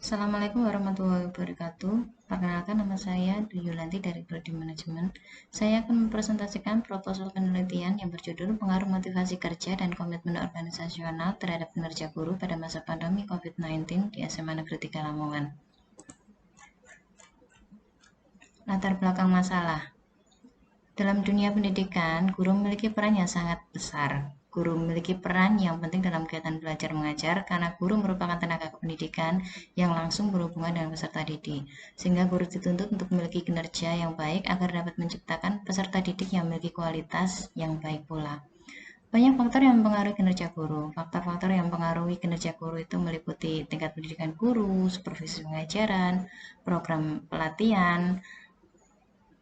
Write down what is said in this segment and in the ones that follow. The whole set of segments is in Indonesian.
Assalamualaikum warahmatullahi wabarakatuh. Perkenalkan, nama saya Dwi Yulanti dari Prodi Manajemen. Saya akan mempresentasikan proposal penelitian yang berjudul Pengaruh Motivasi Kerja dan Komitmen Organisasional terhadap Kinerja Guru pada masa pandemi COVID-19 di SMA Negeri 3 Lamongan. Latar belakang masalah. Dalam dunia pendidikan, guru memiliki peran yang sangat besar. Guru memiliki peran yang penting dalam kegiatan belajar mengajar karena guru merupakan tenaga pendidikan yang langsung berhubungan dengan peserta didik. Sehingga guru dituntut untuk memiliki kinerja yang baik agar dapat menciptakan peserta didik yang memiliki kualitas yang baik pula. Banyak faktor yang mempengaruhi kinerja guru. Faktor-faktor yang mempengaruhi kinerja guru itu meliputi tingkat pendidikan guru, supervisi pengajaran, program pelatihan,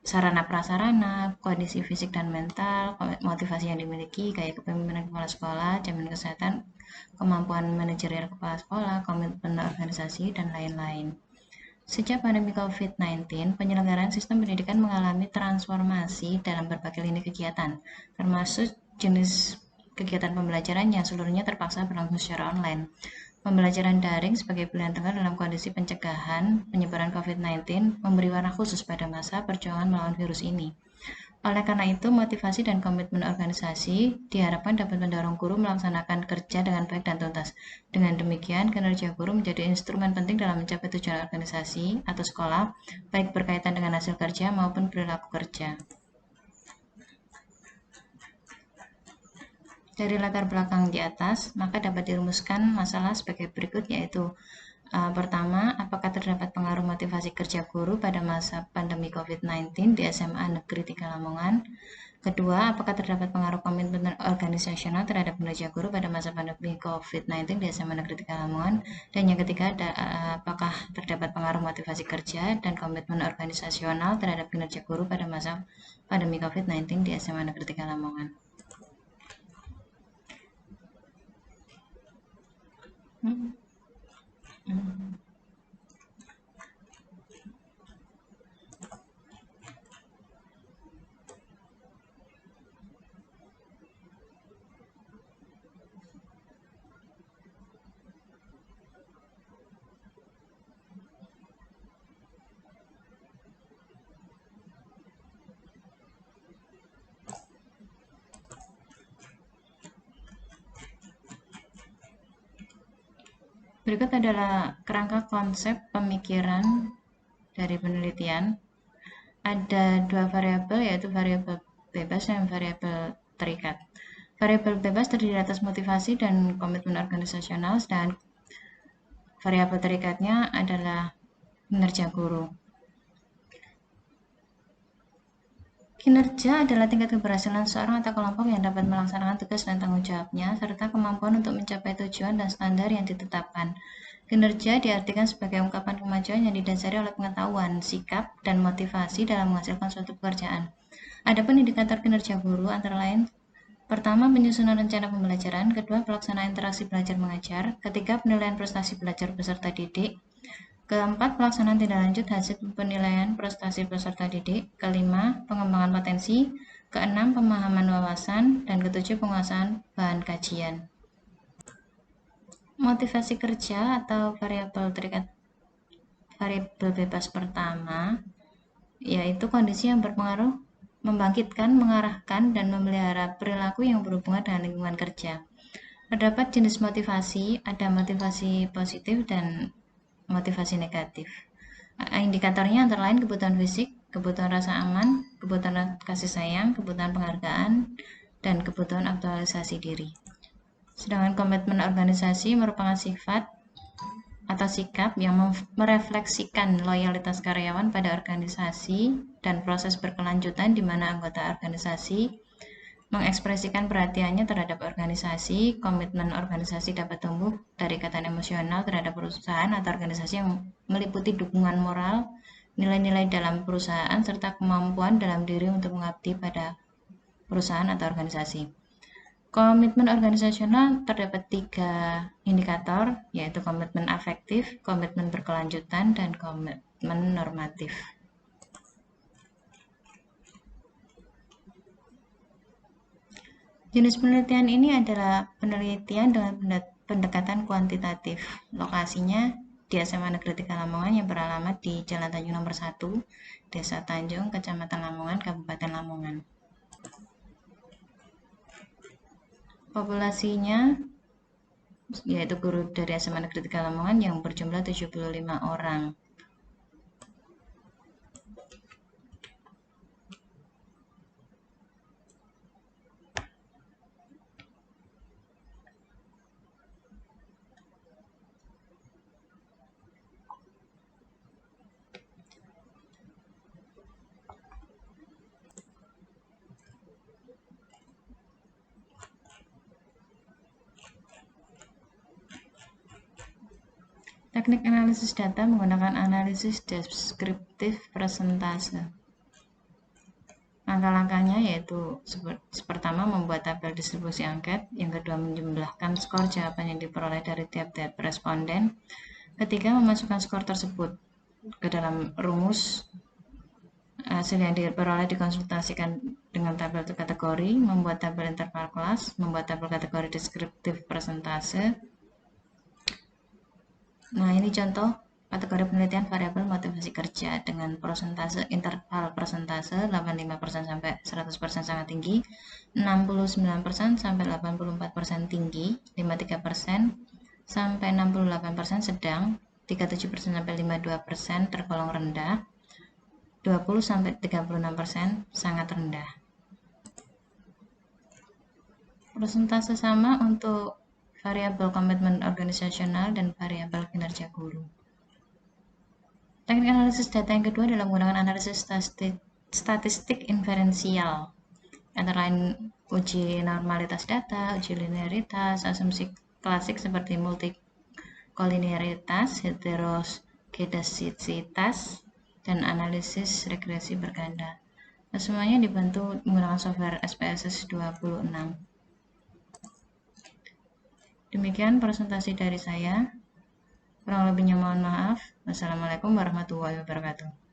sarana prasarana, kondisi fisik dan mental, motivasi yang dimiliki, gaya kepemimpinan kepala sekolah, jaminan kesehatan, kemampuan manajerial kepala sekolah, komitmen organisasi, dan lain-lain. Sejak pandemi COVID-19, penyelenggaraan sistem pendidikan mengalami transformasi dalam berbagai lini kegiatan, termasuk jenis kegiatan pembelajaran yang seluruhnya terpaksa berlangsung secara online. Pembelajaran daring sebagai pilihan tengah dalam kondisi pencegahan penyebaran COVID-19 memberi warna khusus pada masa perjuangan melawan virus ini. Oleh karena itu, motivasi dan komitmen organisasi diharapkan dapat mendorong guru melaksanakan kerja dengan baik dan tuntas. Dengan demikian, kinerja guru menjadi instrumen penting dalam mencapai tujuan organisasi atau sekolah, baik berkaitan dengan hasil kerja maupun perilaku kerja. Dari latar belakang di atas, maka dapat dirumuskan masalah sebagai berikut, yaitu pertama, apakah terdapat pengaruh motivasi kerja guru pada masa pandemi COVID-19 di SMA Negeri 3 Lamongan? Kedua, apakah terdapat pengaruh komitmen organisasional terhadap kinerja guru pada masa pandemi COVID-19 di SMA Negeri 3 Lamongan? Dan yang ketiga, apakah terdapat pengaruh motivasi kerja dan komitmen organisasional terhadap kinerja guru pada masa pandemi COVID-19 di SMA Negeri 3 Lamongan? Berikut adalah kerangka konsep pemikiran dari penelitian. Ada dua variabel, yaitu variabel bebas dan variabel terikat. Variabel bebas terdiri atas motivasi dan komitmen organisasional, dan variabel terikatnya adalah kinerja guru. Kinerja adalah tingkat keberhasilan seorang atau kelompok yang dapat melaksanakan tugas dan tanggung jawabnya, serta kemampuan untuk mencapai tujuan dan standar yang ditetapkan. Kinerja diartikan sebagai ungkapan kemajuan yang didasari oleh pengetahuan, sikap, dan motivasi dalam menghasilkan suatu pekerjaan. Adapun indikator kinerja guru antara lain: pertama, penyusunan rencana pembelajaran; kedua, pelaksanaan interaksi belajar mengajar; ketiga, penilaian prestasi belajar peserta didik; keempat, pelaksanaan tindak lanjut hasil penilaian prestasi peserta didik; kelima, pengembangan potensi; keenam, pemahaman wawasan; dan ketujuh, penguasaan bahan kajian. Motivasi kerja atau variabel terikat, variabel bebas pertama, yaitu kondisi yang berpengaruh membangkitkan, mengarahkan, dan memelihara perilaku yang berhubungan dengan lingkungan kerja. Terdapat jenis motivasi, ada motivasi positif dan motivasi negatif. Indikatornya antara lain kebutuhan fisik, kebutuhan rasa aman, kebutuhan kasih sayang, kebutuhan penghargaan, dan kebutuhan aktualisasi diri. Sedangkan komitmen organisasi merupakan sifat atau sikap yang merefleksikan loyalitas karyawan pada organisasi dan proses berkelanjutan di mana anggota organisasi mengekspresikan perhatiannya terhadap organisasi. Komitmen organisasi dapat tumbuh dari ikatan emosional terhadap perusahaan atau organisasi yang meliputi dukungan moral, nilai-nilai dalam perusahaan, serta kemampuan dalam diri untuk mengabdi pada perusahaan atau organisasi. Komitmen organisasional terdapat 3 indikator, yaitu komitmen afektif, komitmen berkelanjutan, dan komitmen normatif. Jenis penelitian ini adalah penelitian dengan pendekatan kuantitatif. Lokasinya di SMA Negeri 3 Lamongan yang beralamat di Jalan Tanjung nomor 1, Desa Tanjung, Kecamatan Lamongan, Kabupaten Lamongan. Populasinya yaitu guru dari SMA Negeri 3 Lamongan yang berjumlah 75 orang. Teknik analisis data menggunakan analisis deskriptif persentase. Langkah-langkahnya yaitu pertama membuat tabel distribusi angket, yang kedua menjumlahkan skor jawaban yang diperoleh dari tiap-tiap responden, ketiga memasukkan skor tersebut ke dalam rumus, hasil yang diperoleh dikonsultasikan dengan tabel kategori, membuat tabel interval kelas, membuat tabel kategori deskriptif persentase. Nah, ini contoh kategori penelitian variabel motivasi kerja dengan persentase interval persentase 85% sampai 100% sangat tinggi, 69% sampai 84% tinggi, 53% sampai 68% sedang, 37% sampai 52% tergolong rendah, 20 sampai 36% sangat rendah. Persentase sama untuk variabel komitmen organisasional dan variabel kinerja guru. Teknik analisis data yang kedua adalah menggunakan analisis statistik inferensial, antara lain uji normalitas data, uji linearitas, asumsi klasik seperti multikolinearitas, heteroskedastisitas, dan analisis regresi berganda. Nah, semuanya dibantu menggunakan software SPSS 26. Demikian presentasi dari saya. Kurang lebihnya mohon maaf. Wassalamualaikum warahmatullahi wabarakatuh.